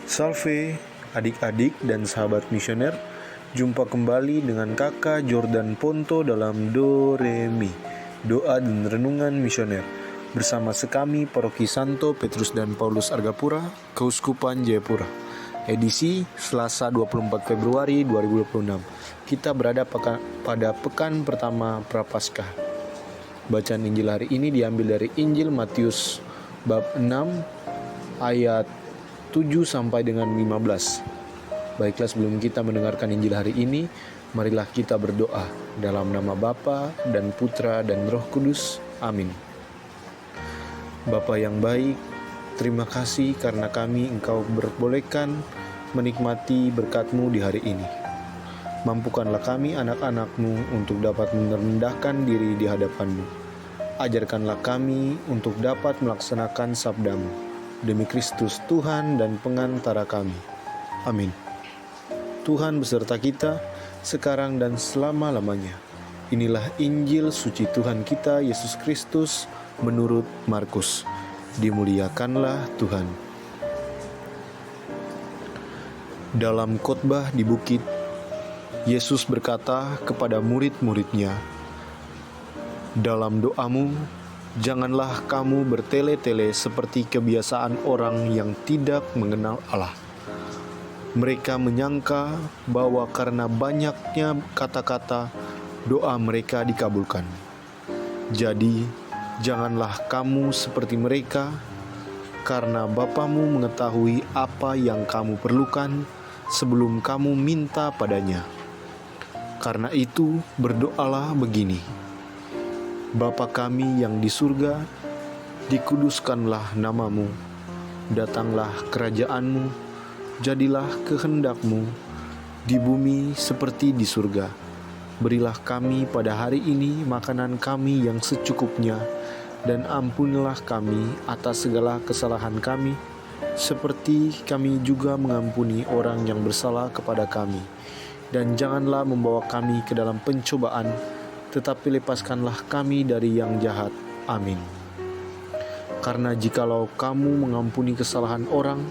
Salve adik-adik dan sahabat misioner. Jumpa kembali dengan kakak Jordan Ponto dalam Do Re Mi, doa dan renungan misioner, bersama sekami Paroki Santo Petrus dan Paulus Argapura, Keuskupan Jayapura. Edisi Selasa 24 Februari 2026. Kita berada pada pekan pertama Prapaskah. Bacaan Injil hari ini diambil dari Injil Matius bab 6 ayat 7 sampai dengan 15. Baiklah, sebelum kita mendengarkan Injil hari ini, marilah kita berdoa dalam nama Bapa dan Putra dan Roh Kudus. Amin. Bapa yang baik, terima kasih karena kami Engkau berbolehkan menikmati berkat-Mu di hari ini. Mampukanlah kami anak-anak-Mu untuk dapat merendahkan diri di hadapan-Mu. Ajarkanlah kami untuk dapat melaksanakan sabda-Mu. Demi Kristus Tuhan dan pengantara kami. Amin. Tuhan beserta kita, sekarang dan selama-lamanya. Inilah Injil suci Tuhan kita, Yesus Kristus, menurut Markus. Dimuliakanlah Tuhan. Dalam khotbah di bukit, Yesus berkata kepada murid-muridnya, "Dalam doamu, janganlah kamu bertele-tele seperti kebiasaan orang yang tidak mengenal Allah. Mereka menyangka bahwa karena banyaknya kata-kata, doa mereka dikabulkan. Jadi, janganlah kamu seperti mereka, karena Bapamu mengetahui apa yang kamu perlukan sebelum kamu minta padanya. Karena itu, berdoalah begini: Bapa kami yang di surga, dikuduskanlah namamu, datanglah kerajaan-Mu, jadilah kehendak-Mu di bumi seperti di surga. Berilah kami pada hari ini makanan kami yang secukupnya, dan ampunilah kami atas segala kesalahan kami, seperti kami juga mengampuni orang yang bersalah kepada kami. Dan janganlah membawa kami ke dalam pencobaan, tetapi lepaskanlah kami dari yang jahat. Amin. Karena jikalau kamu mengampuni kesalahan orang,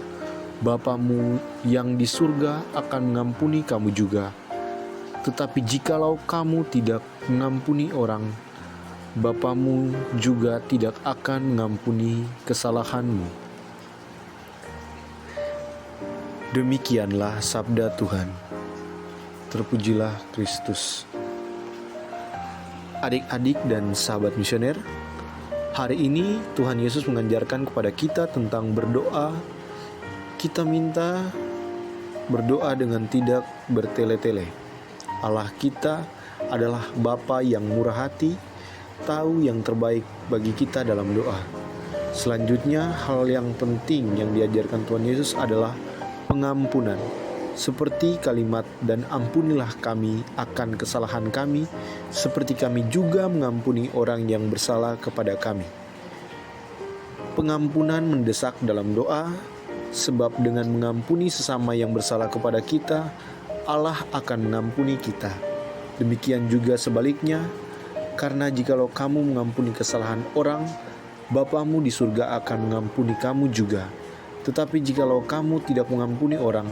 Bapamu yang di surga akan mengampuni kamu juga. Tetapi jikalau kamu tidak mengampuni orang, Bapamu juga tidak akan mengampuni kesalahanmu." Demikianlah sabda Tuhan. Terpujilah Kristus. Adik-adik dan sahabat misioner, hari ini Tuhan Yesus mengajarkan kepada kita tentang berdoa. Kita minta berdoa dengan tidak bertele-tele. Allah kita adalah Bapa yang murah hati, tahu yang terbaik bagi kita dalam doa. Selanjutnya, hal yang penting yang diajarkan Tuhan Yesus adalah pengampunan. Seperti kalimat "dan ampunilah kami akan kesalahan kami, seperti kami juga mengampuni orang yang bersalah kepada kami." Pengampunan mendesak dalam doa, sebab dengan mengampuni sesama yang bersalah kepada kita, Allah akan mengampuni kita. Demikian juga sebaliknya, karena jikalau kamu mengampuni kesalahan orang, Bapamu di surga akan mengampuni kamu juga. Tetapi jikalau kamu tidak mengampuni orang,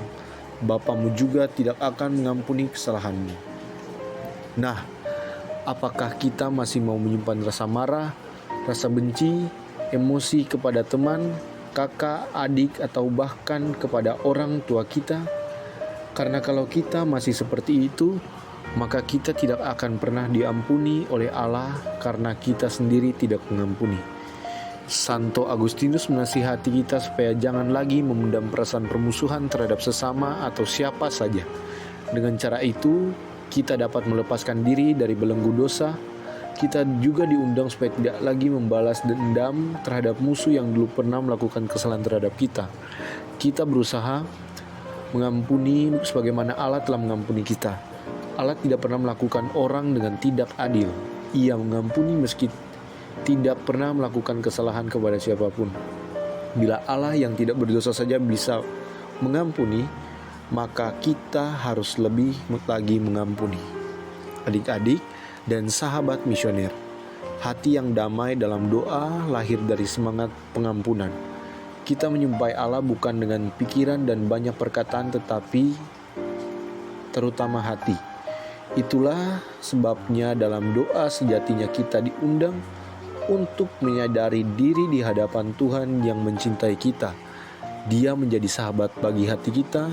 Bapamu juga tidak akan mengampuni kesalahanmu. Nah, apakah kita masih mau menyimpan rasa marah, rasa benci, emosi kepada teman, kakak, adik, atau bahkan kepada orang tua kita? Karena kalau kita masih seperti itu, maka kita tidak akan pernah diampuni oleh Allah karena kita sendiri tidak mengampuni. Santo Agustinus menasihati kita supaya jangan lagi memendam perasaan permusuhan terhadap sesama atau siapa saja. Dengan cara itu, kita dapat melepaskan diri dari belenggu dosa. Kita juga diundang supaya tidak lagi membalas dendam terhadap musuh yang dulu pernah melakukan kesalahan terhadap kita. Kita berusaha mengampuni sebagaimana Allah telah mengampuni kita. Allah tidak pernah melakukan orang dengan tidak adil. Ia mengampuni meski tidak pernah melakukan kesalahan kepada siapapun. Bila Allah yang tidak berdosa saja bisa mengampuni, maka kita harus lebih lagi mengampuni. Adik-adik dan sahabat misioner, hati yang damai dalam doa lahir dari semangat pengampunan. Kita menyembah Allah bukan dengan pikiran dan banyak perkataan, tetapi terutama hati. Itulah sebabnya dalam doa sejatinya kita diundang untuk menyadari diri di hadapan Tuhan yang mencintai kita. Dia menjadi sahabat bagi hati kita.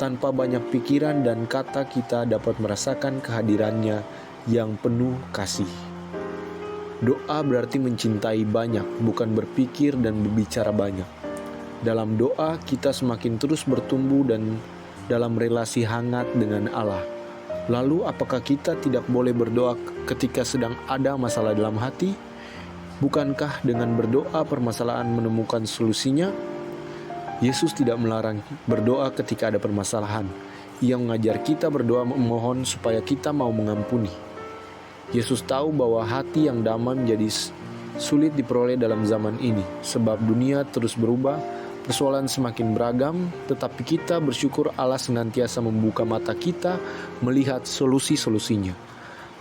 Tanpa banyak pikiran dan kata, kita dapat merasakan kehadirannya yang penuh kasih. Doa berarti mencintai banyak, bukan berpikir dan berbicara banyak. Dalam doa kita semakin terus bertumbuh dan dalam relasi hangat dengan Allah. Lalu apakah kita tidak boleh berdoa ketika sedang ada masalah dalam hati? Bukankah dengan berdoa permasalahan menemukan solusinya? Yesus tidak melarang berdoa ketika ada permasalahan. Ia mengajar kita berdoa memohon supaya kita mau mengampuni. Yesus tahu bahwa hati yang damai menjadi sulit diperoleh dalam zaman ini, sebab dunia terus berubah, persoalan semakin beragam, tetapi kita bersyukur Allah senantiasa membuka mata kita melihat solusi-solusinya.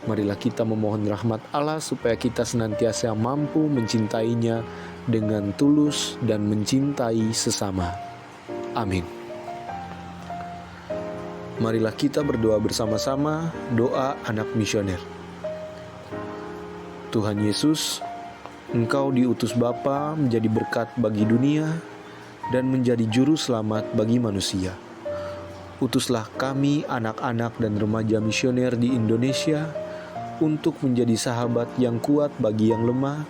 Marilah kita memohon rahmat Allah supaya kita senantiasa mampu mencintainya dengan tulus dan mencintai sesama. Amin. Marilah kita berdoa bersama-sama doa anak misioner. Tuhan Yesus, Engkau diutus Bapa menjadi berkat bagi dunia dan menjadi juru selamat bagi manusia. Utuslah kami anak-anak dan remaja misioner di Indonesia untuk menjadi sahabat yang kuat bagi yang lemah,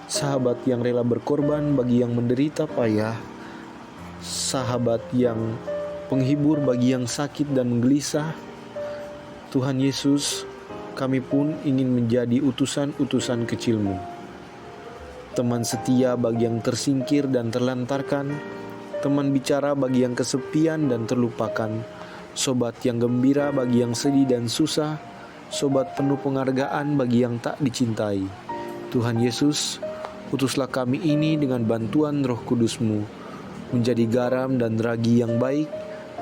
sahabat yang rela berkorban bagi yang menderita payah, sahabat yang penghibur bagi yang sakit dan menggelisah. Tuhan Yesus, kami pun ingin menjadi utusan-utusan kecil-Mu, teman setia bagi yang tersingkir dan terlantarkan, teman bicara bagi yang kesepian dan terlupakan, sobat yang gembira bagi yang sedih dan susah, sobat penuh penghargaan bagi yang tak dicintai. Tuhan Yesus, utuslah kami ini dengan bantuan Roh Kudus-Mu, menjadi garam dan ragi yang baik,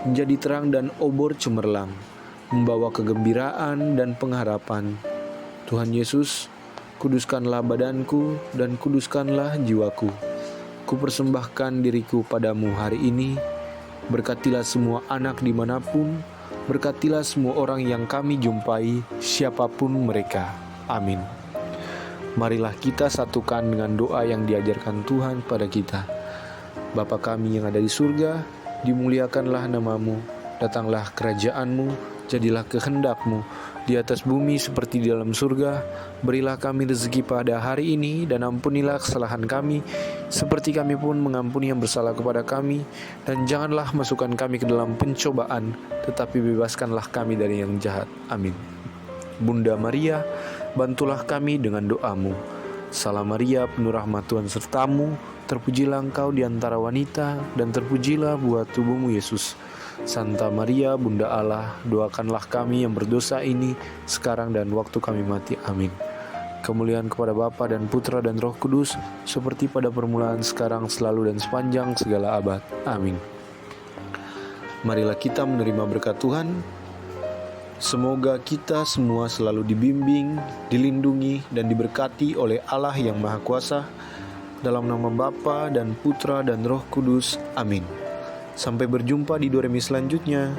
menjadi terang dan obor cemerlang, membawa kegembiraan dan pengharapan. Tuhan Yesus, kuduskanlah badanku dan kuduskanlah jiwaku. Kupersembahkan diriku padamu hari ini. Berkatilah semua anak dimanapun, berkatilah semua orang yang kami jumpai, siapapun mereka. Amin. Marilah kita satukan dengan doa yang diajarkan Tuhan pada kita. Bapa kami yang ada di surga, dimuliakanlah namamu, datanglah kerajaan-Mu, jadilah kehendak-Mu di atas bumi seperti di dalam surga. Berilah kami rezeki pada hari ini, dan ampunilah kesalahan kami seperti kami pun mengampuni yang bersalah kepada kami. Dan janganlah masukkan kami ke dalam pencobaan, tetapi bebaskanlah kami dari yang jahat. Amin. Bunda Maria, bantulah kami dengan doa-Mu. Salam Maria, penuh rahmat Tuhan sertamu, terpujilah engkau di antara wanita, dan terpujilah buah tubuhmu Yesus. Santa Maria, Bunda Allah, doakanlah kami yang berdosa ini, sekarang dan waktu kami mati. Amin. Kemuliaan kepada Bapa dan Putra dan Roh Kudus, seperti pada permulaan, sekarang, selalu, dan sepanjang segala abad. Amin. Marilah kita menerima berkat Tuhan. Semoga kita semua selalu dibimbing, dilindungi, dan diberkati oleh Allah yang Maha Kuasa, dalam nama Bapa dan Putra dan Roh Kudus. Amin. Sampai berjumpa di Doremi selanjutnya.